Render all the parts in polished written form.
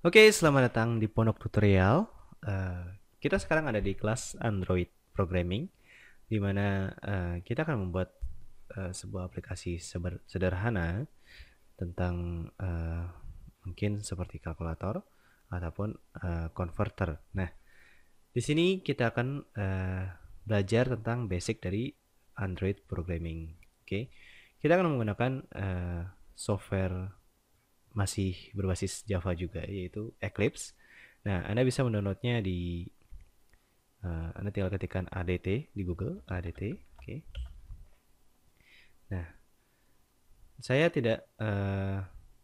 Oke, selamat datang di Pondok Tutorial. Kita sekarang ada di kelas Android Programming, di mana kita akan membuat sebuah aplikasi sederhana tentang mungkin seperti kalkulator ataupun converter. Nah, di sini kita akan belajar tentang basic dari Android Programming. Oke, kita akan menggunakan software masih berbasis Java juga, yaitu Eclipse. Nah, Anda bisa mendownloadnya di Anda tinggal ketikkan ADT di Google, ADT. Oke. Nah, saya tidak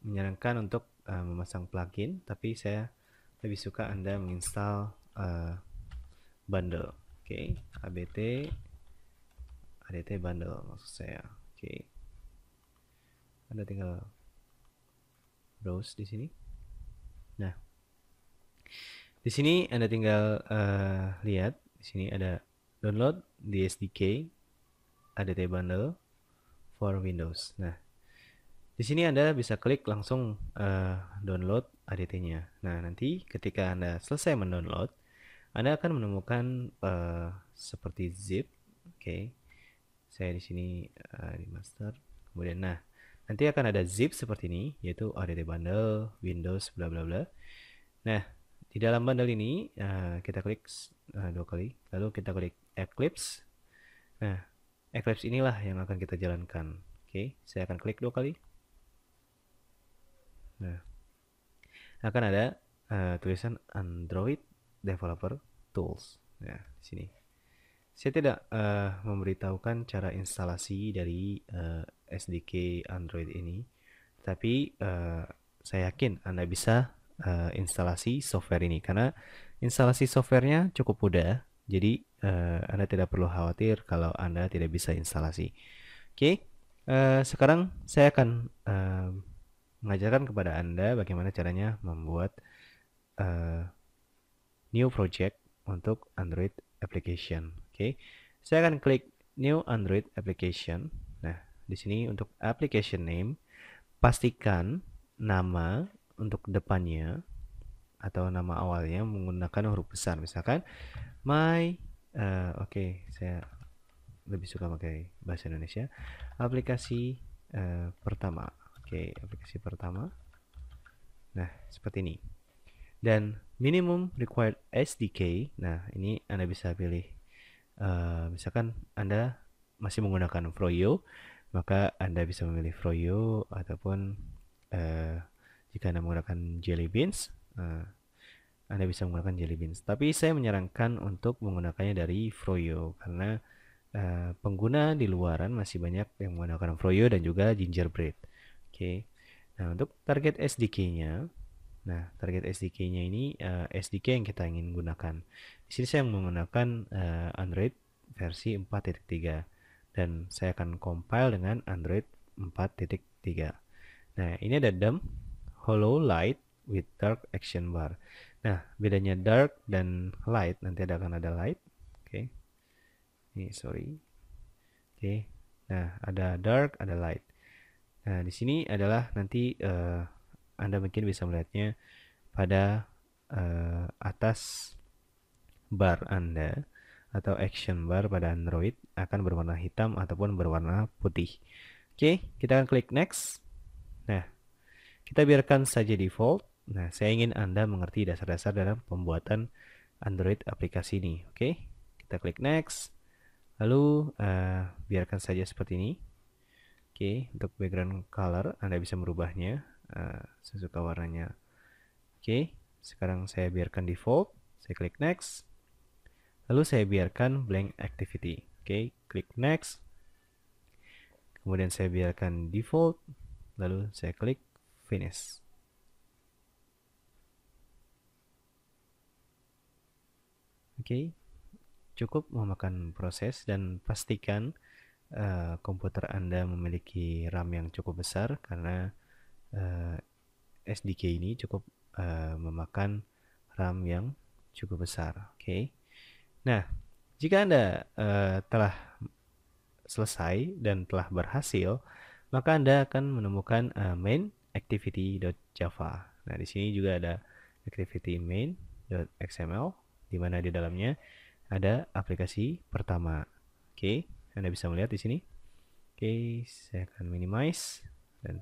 menyarankan untuk memasang plugin, tapi saya lebih suka Anda menginstal bundle. Oke, ADT bundle maksud saya. Oke. Anda tinggal browse di sini. Nah, di sini Anda tinggal lihat, di sini ada download di SDK ADT bundle for Windows. Nah, di sini Anda bisa klik langsung download ADT-nya. Nah, nanti ketika Anda selesai mendownload, Anda akan menemukan seperti zip. Oke, saya di sini di master. Kemudian, nah, nanti akan ada zip seperti ini, yaitu ADT bundle, Windows, bla bla bla. Nah, di dalam bundle ini kita klik dua kali, lalu kita klik Eclipse. Nah, Eclipse inilah yang akan kita jalankan. Oke, saya akan klik dua kali. Nah, akan ada tulisan Android Developer Tools. Nah, di sini. Saya tidak memberitahukan cara instalasi dari SDK Android ini, tapi saya yakin Anda bisa instalasi software ini karena instalasi softwarenya cukup mudah. Jadi Anda tidak perlu khawatir kalau Anda tidak bisa instalasi. Oke, sekarang saya akan mengajarkan kepada Anda bagaimana caranya membuat new project untuk Android application. Oke, saya akan klik new Android application. Nah, di sini untuk application name, pastikan nama untuk depannya atau nama awalnya menggunakan huruf besar. Misalkan my, oke, saya lebih suka pakai bahasa Indonesia. Aplikasi pertama. Oke, aplikasi pertama. Nah, seperti ini. Dan minimum required SDK. Nah, ini Anda bisa pilih. Misalkan Anda masih menggunakan Froyo, maka Anda bisa memilih Froyo ataupun jika Anda menggunakan Jelly Beans, Anda bisa menggunakan Jelly Beans. Tapi saya menyarankan untuk menggunakannya dari Froyo karena pengguna di luaran masih banyak yang menggunakan Froyo dan juga Gingerbread. Oke. Nah, untuk target SDK-nya, target SDK-nya ini SDK yang kita ingin gunakan. Di sini saya menggunakan Android versi 4.3 dan saya akan compile dengan Android 4.3. Nah, ini ada DEM Hollow Light with Dark Action Bar. Nah, bedanya dark dan light, nanti akan ada light. Oke. Ini sorry. Oke. Nah, ada dark, ada light. Nah, di sini adalah nanti Anda mungkin bisa melihatnya pada atas bar Anda atau action bar pada Android akan berwarna hitam ataupun berwarna putih. Oke, kita akan klik next. Nah, kita biarkan saja default. Nah, saya ingin Anda mengerti dasar-dasar dalam pembuatan Android aplikasi ini. Oke, kita klik next. Lalu biarkan saja seperti ini. Oke, untuk background color Anda bisa merubahnya sesuka warnanya. Oke, sekarang saya biarkan default. Saya klik next. Lalu saya biarkan blank activity. Oke, klik next. Kemudian saya biarkan default. Lalu saya klik finish. Oke, cukup memakan proses dan pastikan komputer Anda memiliki RAM yang cukup besar karena SDK ini cukup memakan RAM yang cukup besar. Oke. Nah, jika Anda telah selesai dan telah berhasil, maka Anda akan menemukan main activity.java. Nah, di sini juga ada activity main.xml, di mana di dalamnya ada aplikasi pertama. Oke, Anda bisa melihat di sini. Oke, saya akan minimize dan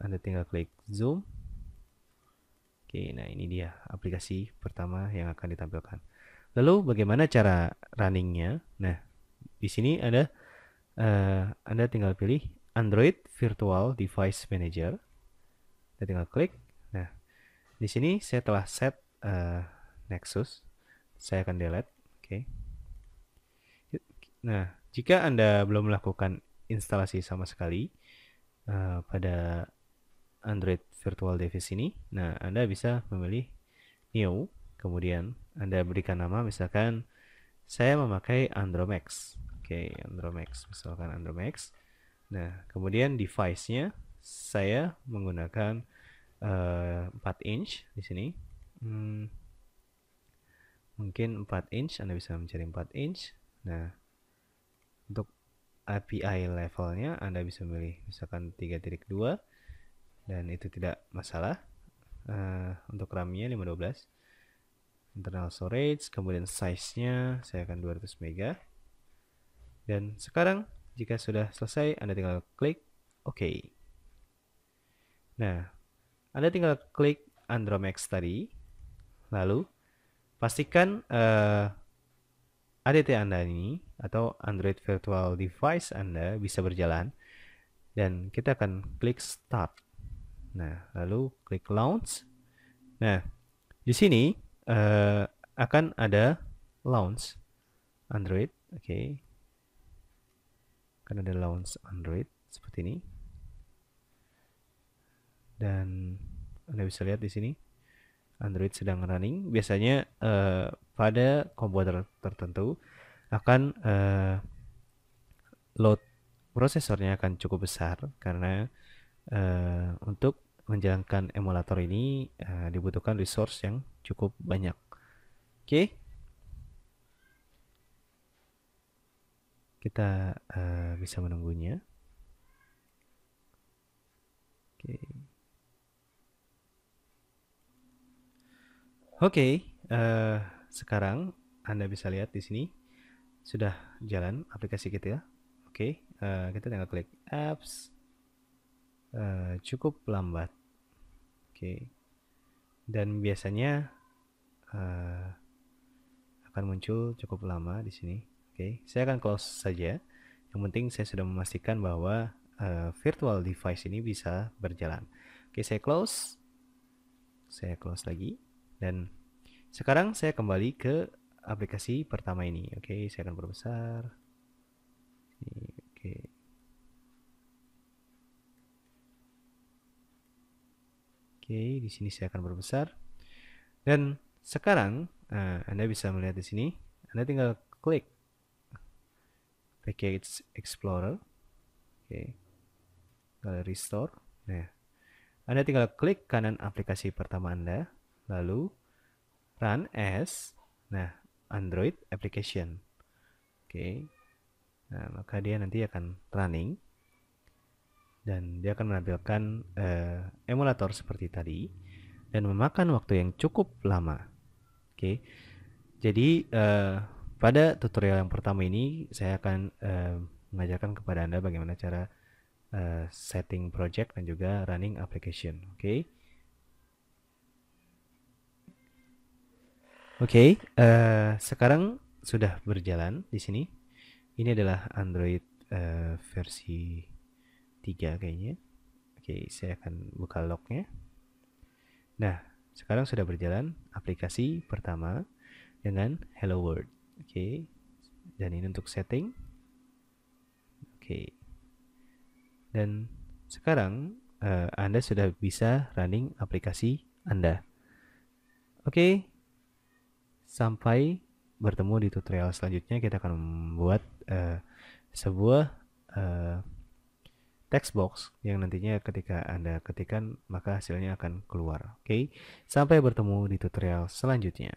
Anda tinggal klik zoom. Oke, nah ini dia aplikasi pertama yang akan ditampilkan. Lalu bagaimana cara runningnya? Nah, di sini ada Anda tinggal pilih Android Virtual Device Manager. Anda tinggal klik. Nah, di sini saya telah set Nexus. Saya akan delete. Oke. Nah, jika Anda belum melakukan instalasi sama sekali pada Android Virtual Device ini, nah Anda bisa memilih New, kemudian Anda berikan nama, misalkan saya memakai Andromax. Oke, Andromax, misalkan Andromax. Nah, kemudian device-nya saya menggunakan 4 inch di sini. Mungkin 4 inch, Anda bisa mencari 4 inch. Nah, untuk API levelnya Anda bisa memilih misalkan 3.2 dan itu tidak masalah. Untuk RAM-nya 512, internal storage, kemudian size-nya saya akan 200 MB. Dan sekarang jika sudah selesai, Anda tinggal klik OK. Nah, Anda tinggal klik Andromax tadi, lalu pastikan ADT Anda ini atau Android Virtual Device Anda bisa berjalan, dan kita akan klik Start. Nah, lalu klik Launch. Nah, di sini akan ada Launch Android. Oke. Akan ada Launch Android seperti ini. Dan Anda bisa lihat di sini Android sedang running. Biasanya pada komputer tertentu akan load prosesornya akan cukup besar karena untuk menjalankan emulator ini dibutuhkan resource yang cukup banyak. Oke, kita bisa menunggunya. Oke, sekarang Anda bisa lihat di sini sudah jalan aplikasi kita. Oke, kita tinggal klik apps. Cukup lambat. Oke. Dan biasanya akan muncul cukup lama di sini. Oke, saya akan close saja. Yang penting saya sudah memastikan bahwa virtual device ini bisa berjalan. Oke, saya close. Saya close lagi. Dan sekarang saya kembali ke aplikasi pertama ini. Oke, saya akan perbesar. Oke. Oke, di sini saya akan perbesar. Dan sekarang Anda bisa melihat di sini. Anda tinggal klik Package Explorer. Oke. Gallery Store. Nah, Anda tinggal klik kanan aplikasi pertama Anda, lalu Run as, nah, Android Application. Oke. Nah, maka dia nanti akan running dan dia akan menampilkan emulator seperti tadi dan memakan waktu yang cukup lama. Oke. Jadi pada tutorial yang pertama ini saya akan mengajarkan kepada Anda bagaimana cara setting project dan juga running application. Oke. Oke, sekarang sudah berjalan di sini. Ini adalah Android versi 3 kayaknya. Oke, saya akan buka lognya. Nah, sekarang sudah berjalan aplikasi pertama dengan Hello World. Oke, dan ini untuk setting. Oke, dan sekarang Anda sudah bisa running aplikasi Anda. Oke, sampai bertemu di tutorial selanjutnya. Kita akan membuat sebuah text box yang nantinya ketika Anda ketikkan maka hasilnya akan keluar. Oke, sampai bertemu di tutorial selanjutnya.